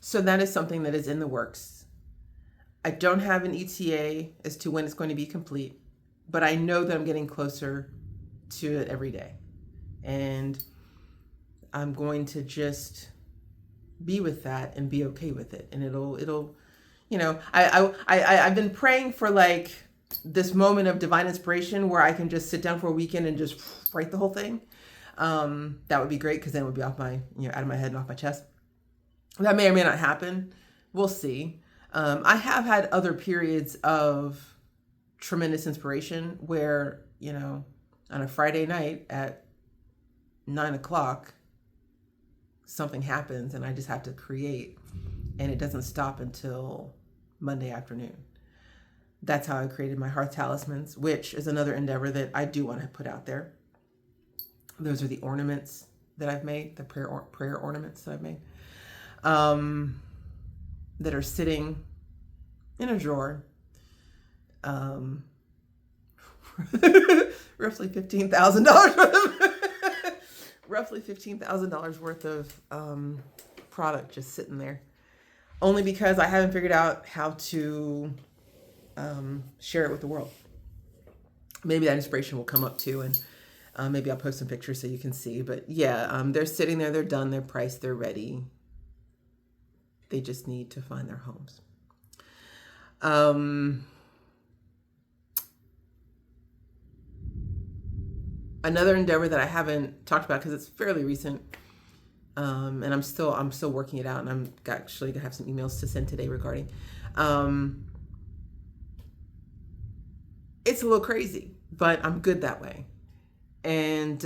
So that is something that is in the works. I don't have an ETA as to when it's going to be complete, but I know that I'm getting closer to it every day. And I'm going to just be with that and be okay with it. And it'll, I've been praying for like this moment of divine inspiration where I can just sit down for a weekend and just write the whole thing. That would be great, because then it would be off my, out of my head and off my chest. That may or may not happen. We'll see. I have had other periods of tremendous inspiration where, on a Friday night at 9:00, something happens and I just have to create, and it doesn't stop until Monday afternoon. That's how I created my hearth talismans, which is another endeavor that I do want to put out there. Those are the ornaments that I've made, the prayer ornaments that I've made, that are sitting in a drawer, roughly $15,000 worth of product just sitting there, only because I haven't figured out how to share it with the world. Maybe that inspiration will come up too, and maybe I'll post some pictures so you can see. But yeah, they're sitting there, they're done, they're priced, they're ready. They just need to find their homes. Another endeavor that I haven't talked about because it's fairly recent, and I'm still working it out, and I'm actually gonna have some emails to send today regarding. It's a little crazy, but I'm good that way. And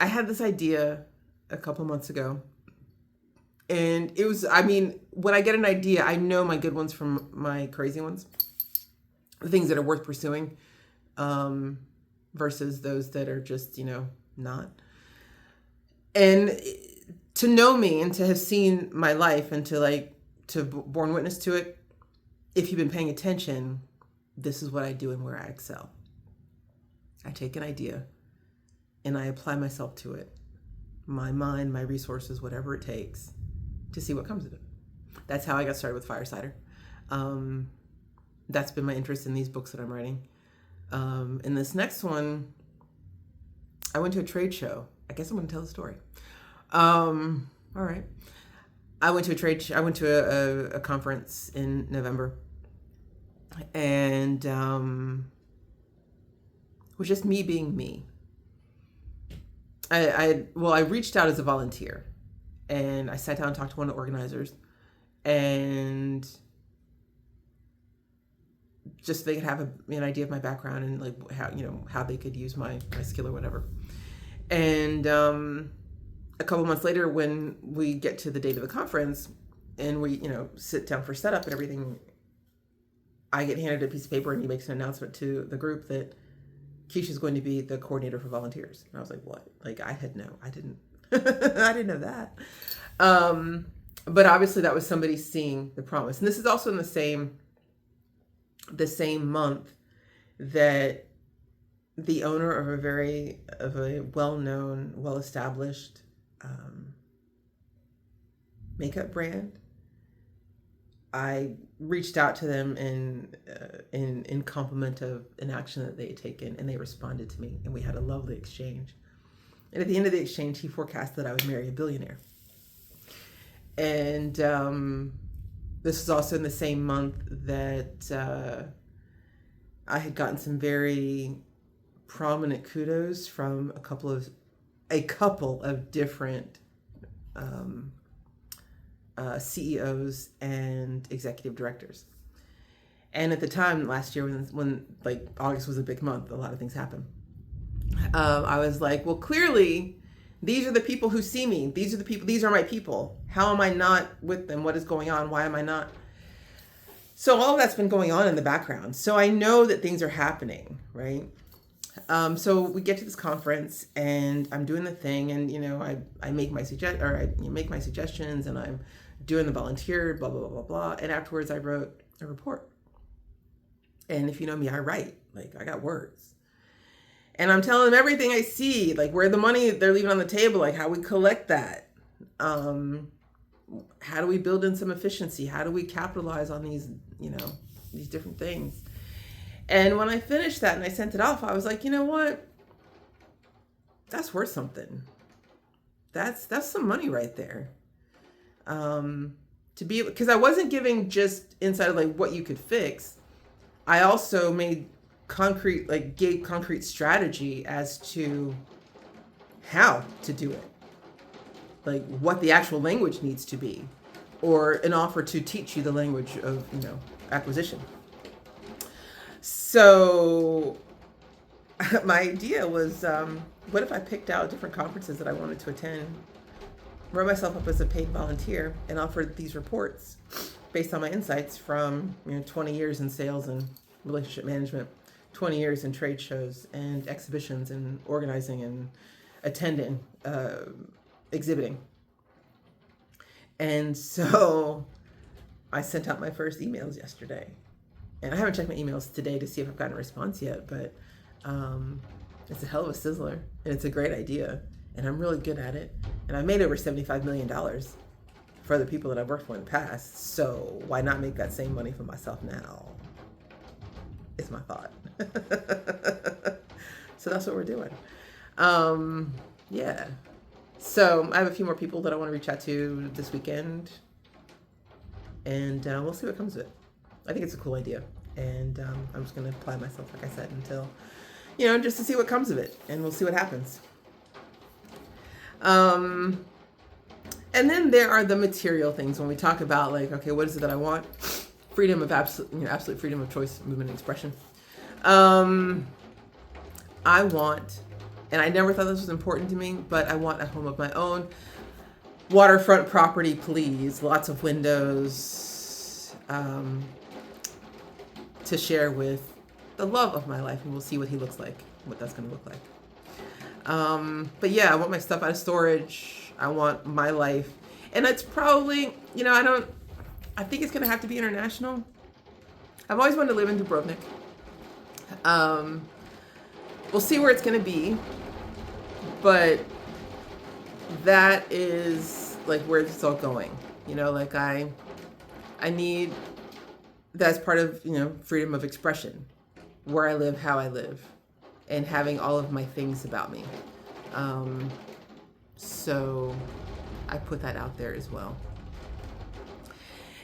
I had this idea a couple months ago, and it was, when I get an idea, I know my good ones from my crazy ones, the things that are worth pursuing, versus those that are just, not. And to know me and to have seen my life and to born witness to it, if you've been paying attention, this is what I do and where I excel. I take an idea and I apply myself to it, my mind, my resources, whatever it takes, to see what comes of it. That's how I got started with Firesider. That's been my interest in these books that I'm writing. In this next one, I went to a trade show. I guess I'm going to tell the story. All right. I went to a conference in November, and it was just me being me. I reached out as a volunteer, and I sat down and talked to one of the organizers, and just so they could have an idea of my background and like how they could use my skill or whatever. And a couple months later, when we get to the date of the conference and we sit down for setup and everything, I get handed a piece of paper and he makes an announcement to the group that Keisha's going to be the coordinator for volunteers. And I was like, what? Like, I didn't I didn't know that. But obviously that was somebody seeing the promise. And this is also in the same month that the owner of a well-known, well-established makeup brand, I reached out to them in compliment of an action that they had taken, and they responded to me, and we had a lovely exchange. And at the end of the exchange, he forecast that I would marry a billionaire. And this was also in the same month that I had gotten some very prominent kudos from a couple of different CEOs and executive directors. And at the time last year, when like August was a big month, a lot of things happened. I was like, well, clearly these are the people who see me. These are my people. How am I not with them? What is going on? Why am I not? So all of that's been going on in the background. So I know that things are happening, right? So we get to this conference and I'm doing the thing, and I make my suggestions, and I'm doing the volunteer, blah, blah, blah, blah, blah. And afterwards I wrote a report. And if you know me, I write, like I got words. And I'm telling them everything I see, like where the money they're leaving on the table, like how we collect that. How do we build in some efficiency? How do we capitalize on these, these different things? And when I finished that and I sent it off, I was like, you know what? That's worth something. That's some money right there. To be, because I wasn't giving just insight of like what you could fix. I also made gave concrete strategy as to how to do it, like what the actual language needs to be, or an offer to teach you the language of acquisition. So my idea was, what if I picked out different conferences that I wanted to attend, wrote myself up as a paid volunteer, and offered these reports based on my insights from 20 years in sales and relationship management, 20 years in trade shows and exhibitions and organizing and attending, exhibiting. And so I sent out my first emails yesterday. And I haven't checked my emails today to see if I've gotten a response yet, but it's a hell of a sizzler, and it's a great idea, and I'm really good at it. And I've made over $75 million for other people that I've worked for in the past, so why not make that same money for myself now? Is my thought. So that's what we're doing. Yeah. So I have a few more people that I want to reach out to this weekend, and we'll see what comes of it. I think it's a cool idea, and I'm just going to apply myself, like I said, until, just to see what comes of it, and we'll see what happens. And then there are the material things when we talk about, like, okay, what is it that I want? Freedom of absolute freedom of choice, movement, and expression. I want, and I never thought this was important to me, but I want a home of my own. Waterfront property, please. Lots of windows. To share with the love of my life, and we'll see what he looks like, what that's going to look like. But yeah, I want my stuff out of storage. I want my life, and it's probably, I think it's going to have to be international. I've always wanted to live in Dubrovnik. We'll see where it's going to be, but that is like where it's all going. Like I need, that's part of, freedom of expression, where I live, how I live, and having all of my things about me. So I put that out there as well.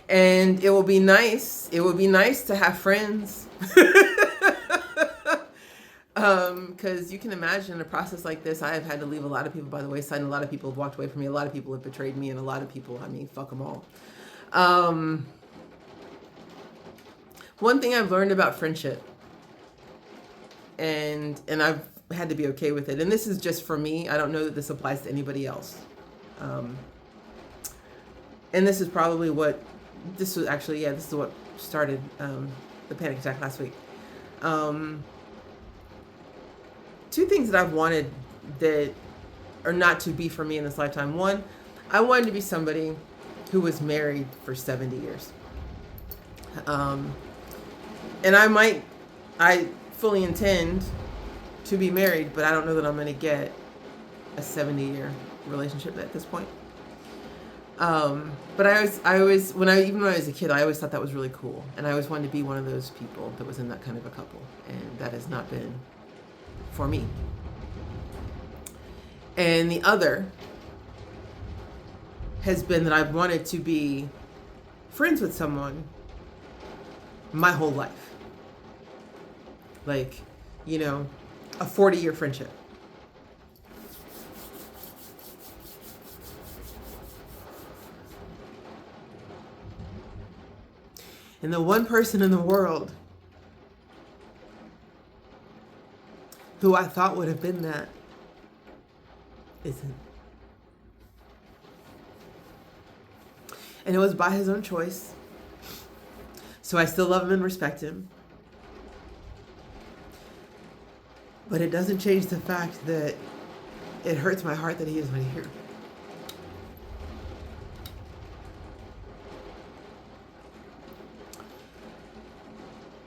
And it will be nice. It would be nice to have friends. Because you can imagine in a process like this, I have had to leave a lot of people by the wayside, and a lot of people have walked away from me. A lot of people have betrayed me, and a lot of people, fuck them all. One thing I've learned about friendship, and I've had to be okay with it, and this is just for me. I don't know that this applies to anybody else. And this is probably what, this is what started the panic attack last week. Two things that I've wanted that are not to be for me in this lifetime. One, I wanted to be somebody who was married for 70 years. And I fully intend to be married, but I don't know that I'm going to get a 70-year relationship at this point. But I always, even when I was a kid, I always thought that was really cool. And I always wanted to be one of those people that was in that kind of a couple. And that has not been for me. And the other has been that I've wanted to be friends with someone my whole life. Like, a 40-year friendship. And the one person in the world who I thought would have been that isn't. And it was by his own choice. So I still love him and respect him. But it doesn't change the fact that it hurts my heart that he is not here.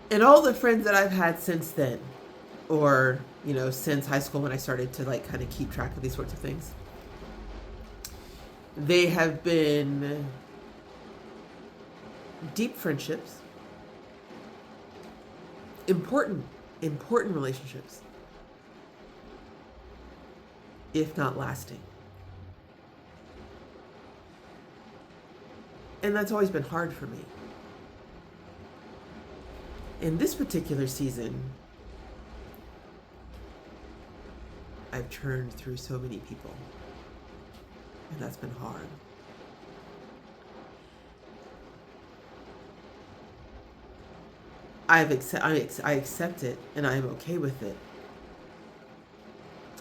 And all the friends that I've had since then, or, since high school when I started to like kind of keep track of these sorts of things. They have been deep friendships, important relationships, if not lasting. And that's always been hard for me. In this particular season, I've churned through so many people, and that's been hard. I accept it, and I am okay with it.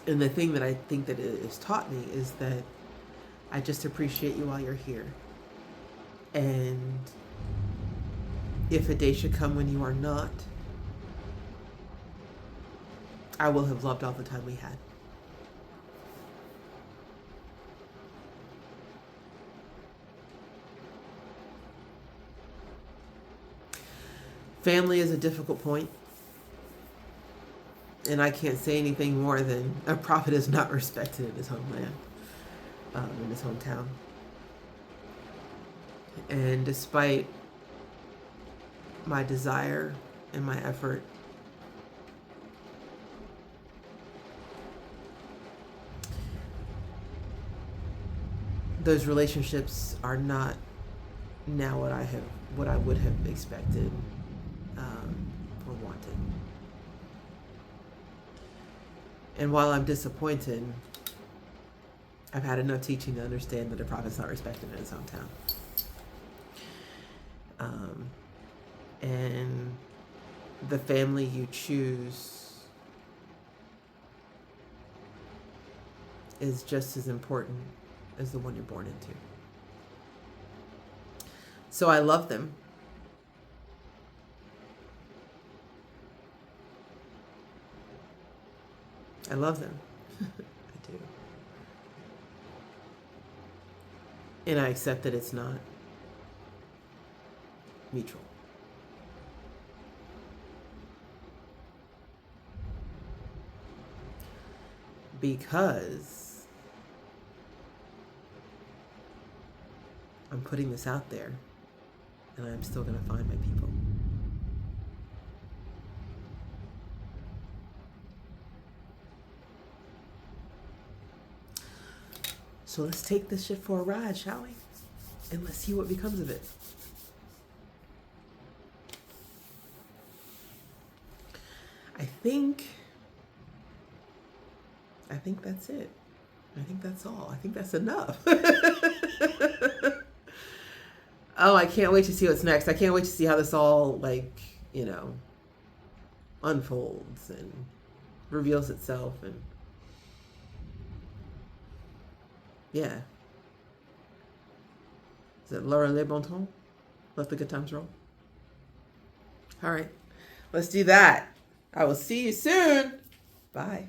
And the thing that I think that it has taught me is that I just appreciate you while you're here. And if a day should come when you are not, I will have loved all the time we had. Family is a difficult point, and I can't say anything more than a prophet is not respected in his homeland, in his hometown. And despite my desire and my effort, those relationships are not now what I would have expected or wanted. And while I'm disappointed, I've had enough teaching to understand that a prophet's not respected in his hometown. And the family you choose is just as important as the one you're born into. So I love them. I love them. I do. And I accept that it's not mutual. Because I'm putting this out there, and I'm still going to find my people. So let's take this shit for a ride, shall we? And let's see what becomes of it. I think that's it. I think that's all. I think that's enough. Oh, I can't wait to see what's next. I can't wait to see how this all, unfolds and reveals itself. And yeah. Is it Laura Le Bon Ton? Let the good times roll. All right. Let's do that. I will see you soon. Bye.